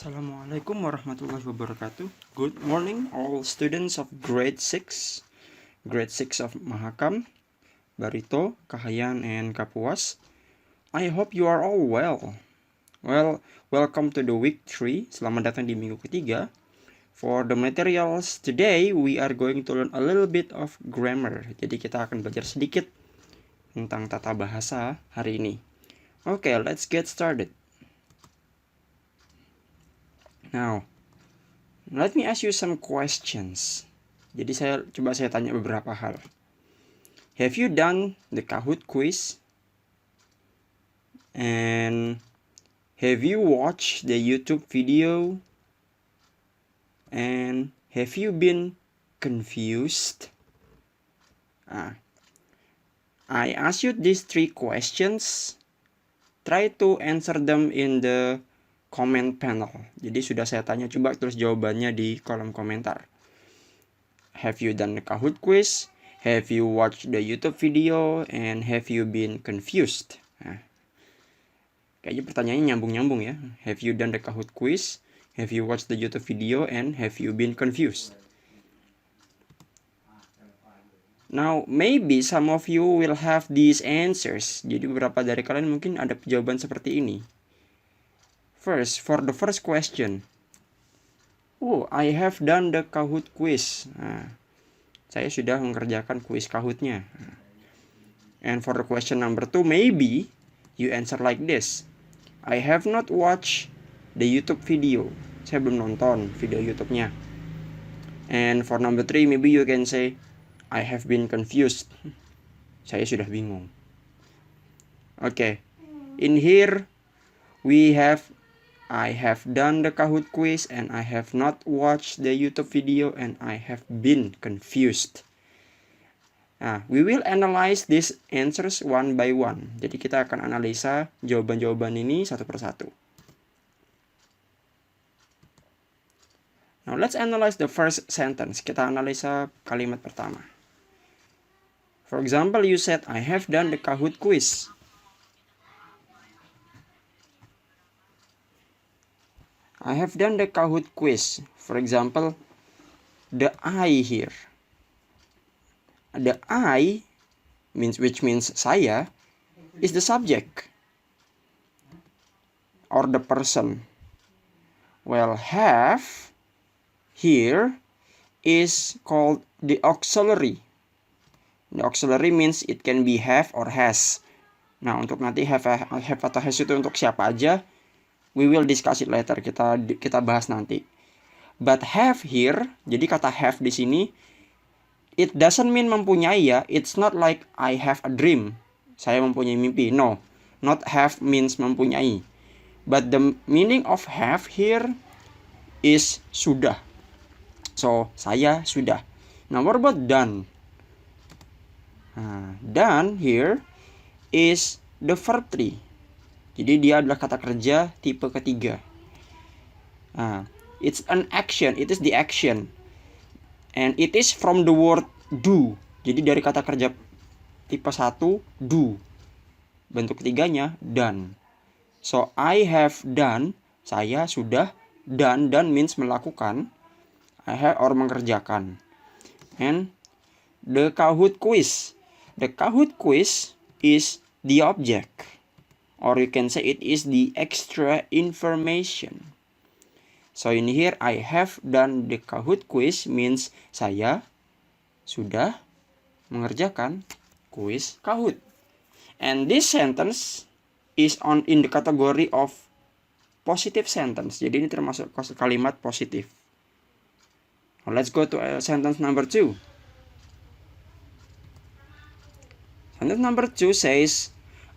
Assalamualaikum warahmatullahi wabarakatuh. Good morning all students of grade 6 of Mahakam, Barito, Kahayan, and Kapuas. I hope you are all well. Welcome to the week 3. Selamat datang di minggu ketiga. For the materials today, we are going to learn a little bit of grammar. Jadi kita akan belajar sedikit tentang tata bahasa hari ini. Okay, let's get started. Now, let me ask you some questions. Jadi saya tanya beberapa hal. Have you done the Kahoot quiz? And have you watched the YouTube video? And have you been confused? I ask you these 3 questions. Try to answer them in the comment panel. Jadi sudah saya tanya, coba tulis jawabannya di kolom komentar. Have you done the Kahoot quiz? Have you watched the YouTube video? And have you been confused? Kayaknya pertanyaannya nyambung-nyambung ya. Have you done the Kahoot quiz? Have you watched the YouTube video? And have you been confused? Now, maybe some of you will have these answers. Jadi beberapa dari kalian mungkin ada jawaban seperti ini. First, for the first question. Oh, I have done the Kahoot quiz. Saya sudah mengerjakan kuis Kahoot-nya. And for the question number 2, maybe you answer like this. I have not watched the YouTube video. Saya belum nonton video YouTube-nya. And for number 3, maybe you can say, I have been confused. Saya sudah bingung. Okay. In here, we have I have done the Kahoot quiz and I have not watched the YouTube video and I have been confused. We will analyze these answers one by one. Jadi kita akan analisa jawaban-jawaban ini satu persatu. Now let's analyze the first sentence. Kita analisa kalimat pertama. For example, you said I have done the Kahoot quiz. I have done the Kahoot quiz. For example, the I here. The I, which means saya, is the subject. Or the person. Well, have here is called the auxiliary. The auxiliary means it can be have or has. Nah, untuk nanti have atau has itu untuk siapa aja, we will discuss it later. Kita bahas nanti. But have here, jadi kata have di sini, it doesn't mean mempunyai ya. It's not like I have a dream. Saya mempunyai mimpi. No, not have means mempunyai. But the meaning of have here is sudah. So, saya sudah. Now, what about done? Done here is the verb 3. Jadi dia adalah kata kerja tipe ketiga. It's an action, it is the action. And it is from the word do. Jadi dari kata kerja tipe 1, do. Bentuk ketiganya, done. So, I have done, saya sudah. Done means melakukan. I have or mengerjakan. And the Kahoot quiz. The Kahoot quiz is the object. Or you can say it is the extra information. So in here, I have done the Kahoot quiz means saya sudah mengerjakan kuis Kahoot. And this sentence is in the category of positive sentence. Jadi ini termasuk kalimat positif. Now let's go to sentence number 2. Sentence number 2 says,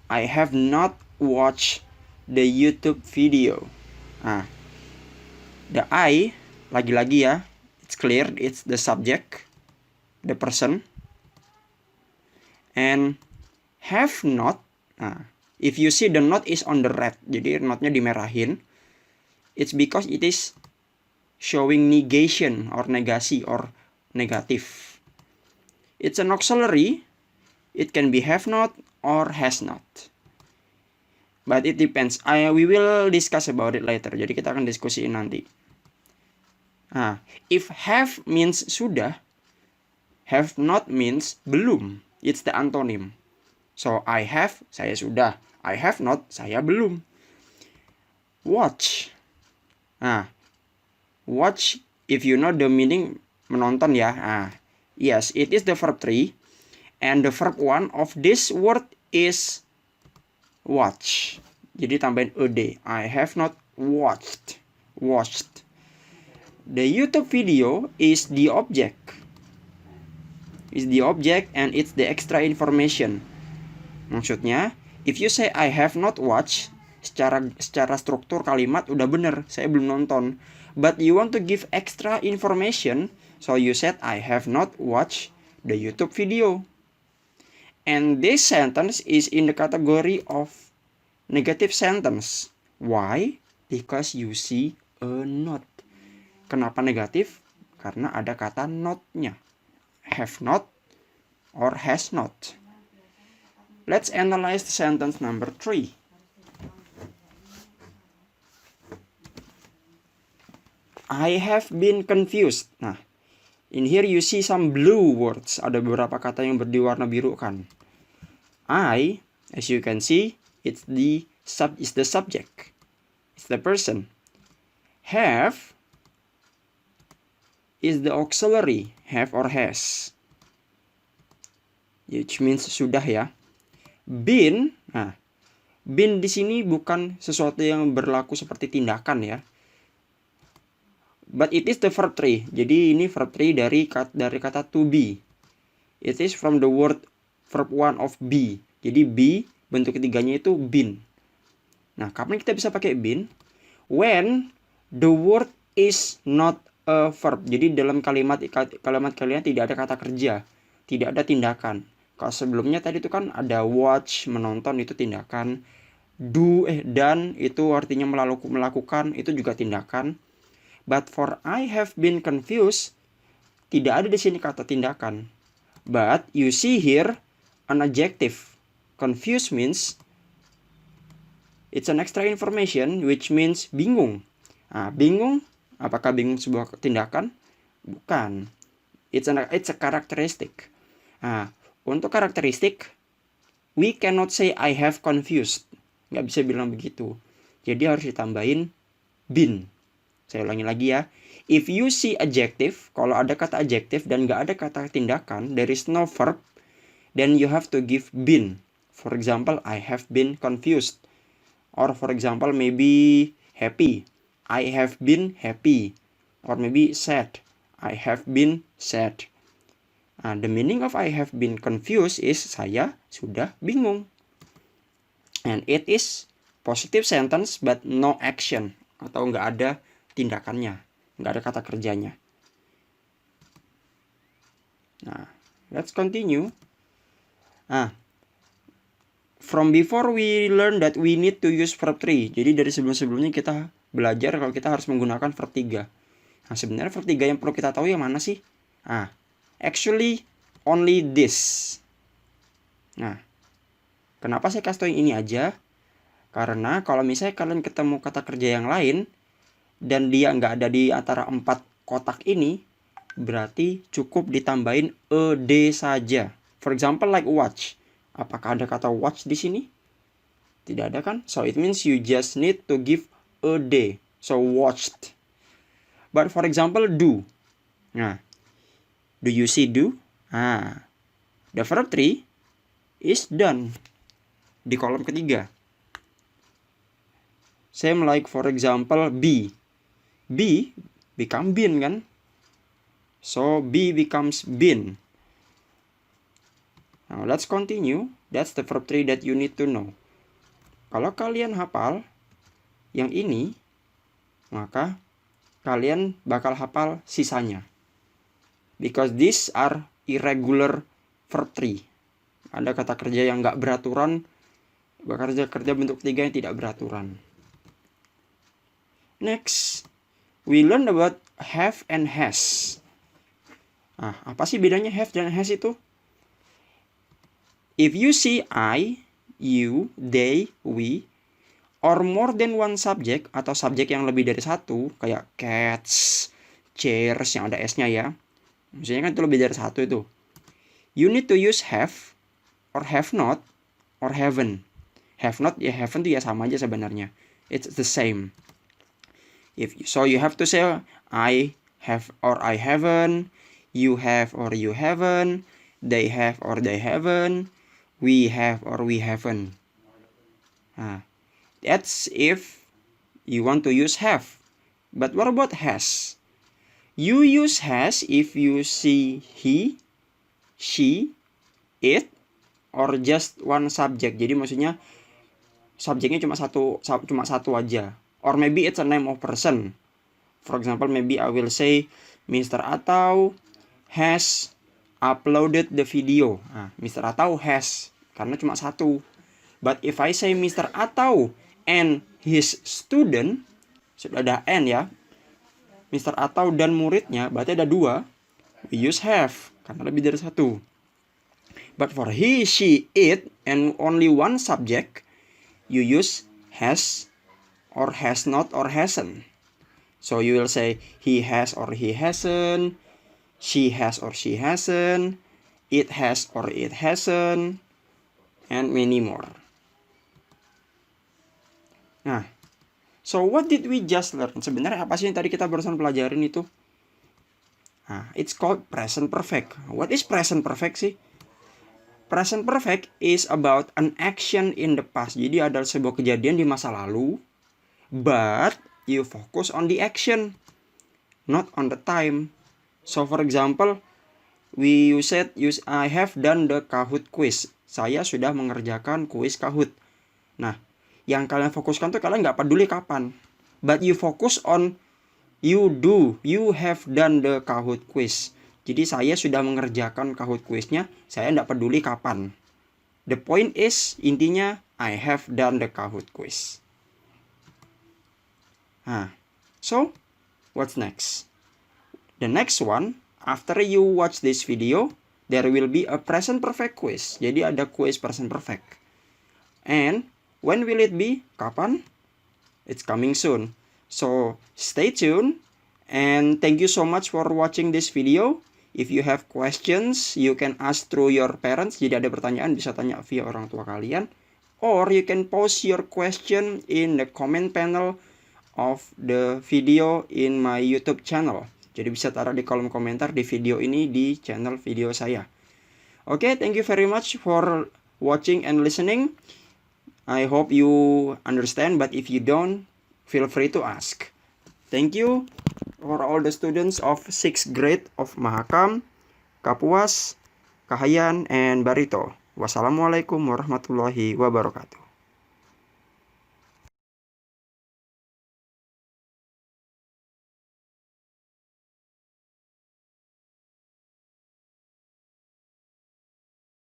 I have not watched the YouTube video. The I, lagi-lagi ya, it's clear, it's the subject, the person. And have not, if you see the not is on the red, jadi notnya dimerahin, it's because it is showing negation or negasi or negative. It's an auxiliary. It can be have not or has not. But it depends. We will discuss about it later. Jadi kita akan diskusiin nanti. If have means sudah, have not means belum. It's the antonym. So I have, saya sudah. I have not, saya belum. Watch. Watch, if you know the meaning, menonton ya. Yes, it is the verb 3. And the verb 1 of this word is watch. Jadi tambahin ed. I have not watched. The YouTube video is the object. And it's the extra information. Maksudnya, if you say I have not watched, secara struktur kalimat udah bener, saya belum nonton. But you want to give extra information, so you said I have not watched the YouTube video. And this sentence is in the category of negative sentence. Why? Because you see a not. Kenapa negatif? Karena ada kata not-nya. Have not or has not. Let's analyze the sentence number 3. I have been confused. Nah, in here you see some blue words. Ada beberapa kata yang berwarna biru kan. I, as you can see, it's the subject. It's the person. Have is the auxiliary. Have or has. Which means sudah ya. Been, been di sini bukan sesuatu yang berlaku seperti tindakan ya. But it is the verb 3. Jadi ini verb 3 dari kata to be. It is from the verb 1 of be. Jadi be bentuk ketiganya itu been. Nah, kapan kita bisa pakai been? When the word is not a verb. Jadi dalam kalimat kalian tidak ada kata kerja, tidak ada tindakan. Kalau sebelumnya tadi itu kan ada watch, menonton, itu tindakan. Dan itu artinya melakukan, itu juga tindakan. But for I have been confused, tidak ada di sini kata tindakan. But you see here an adjective. Confused means it's an extra information which means bingung. Bingung, apakah bingung sebuah tindakan? Bukan. It's a characteristic. Untuk karakteristik, we cannot say I have confused. Nggak bisa bilang begitu. Jadi harus ditambahin been. Saya ulangi lagi ya. If you see adjective, kalau ada kata adjective dan nggak ada kata tindakan, there is no verb, then you have to give been. For example, I have been confused. Or for example, maybe happy. I have been happy. Or maybe sad. I have been sad. The meaning of I have been confused is saya sudah bingung. And it is positive sentence but no action. Atau nggak ada tindakannya. Nggak ada kata kerjanya. Nah, let's continue. From before we learn that we need to use verb 3. Jadi dari sebelum-sebelumnya kita belajar kalau kita harus menggunakan verb 3. Nah, sebenarnya verb 3 yang perlu kita tahu yang mana sih? Actually, only this. Nah, kenapa saya kasih tahu yang ini aja? Karena kalau misalnya kalian ketemu kata kerja yang lain, dan dia nggak ada di antara 4 kotak ini, berarti cukup ditambahin ed saja. For example, like watch. Apakah ada kata watch di sini? Tidak ada kan? So, it means you just need to give ed. So, watched. But for example, do. Nah, do you see do? The verb 3 is done. Di kolom ketiga. Same like for example be. Be become been kan? So be becomes been. Now let's continue. That's the verb 3 that you need to know. Kalau kalian hafal yang ini, maka kalian bakal hafal sisanya. Because these are irregular verb 3. Ada kata kerja yang nggak beraturan, kerja bentuk ketiga yang tidak beraturan. Next, we learn about have and has. Apa sih bedanya have dan has itu? If you see I, you, they, we, or more than one subject, atau subjek yang lebih dari satu, kayak cats, chairs yang ada S-nya ya. Maksudnya kan itu lebih dari satu itu. You need to use have, or have not, or haven't. Have not ya haven't itu ya sama aja sebenarnya. It's the same. So you have to say I have or I haven't, you have or you haven't, they have or they haven't, we have or we haven't. Nah, that's if you want to use have. But what about has? You use has if you see he, she, it, or just one subject. Jadi maksudnya subjeknya cuma satu aja. Or maybe it's a name of person. For example, maybe I will say Mr. Atau has uploaded the video. Nah, Mr. Atau has, karena cuma satu. But if I say Mr. Atau and his student, sudah ada N ya. Mr. Atau dan muridnya, berarti ada dua. We use have, karena lebih dari satu. But for he, she, it, and only one subject, you use has, or has not, or hasn't. So you will say he has or he hasn't, she has or she hasn't, it has or it hasn't, and many more. Nah, so what did we just learn? Sebenarnya apa sih yang tadi kita barusan pelajarin itu? Nah, it's called present perfect. What is present perfect sih? Present perfect is about an action in the past. Jadi ada sebuah kejadian di masa lalu, but you focus on the action, not on the time. So for example, you said I have done the Kahoot quiz. Saya sudah mengerjakan kuis Kahoot. Nah, yang kalian fokuskan tuh kalian nggak peduli kapan, but you focus on you have done the Kahoot quiz. Jadi saya sudah mengerjakan Kahoot quiznya, saya nggak peduli kapan. The point is, intinya I have done the Kahoot quiz. So what's next? The next one, after you watch this video, there will be a present perfect quiz. Jadi ada quiz present perfect. And when will it be? Kapan? It's coming soon. So stay tuned, and thank you so much for watching this video. If you have questions, you can ask through your parents. Jadi ada pertanyaan bisa tanya via orang tua kalian. Or you can post your question in the comment panel of the video in my YouTube channel. Jadi bisa taruh di kolom komentar di video ini di channel video saya. Okay, thank you very much for watching and listening. I hope you understand, but if you don't, feel free to ask. Thank you for all the students of 6th grade of Mahakam, Kapuas, Kahayan, and Barito. Wassalamualaikum warahmatullahi wabarakatuh.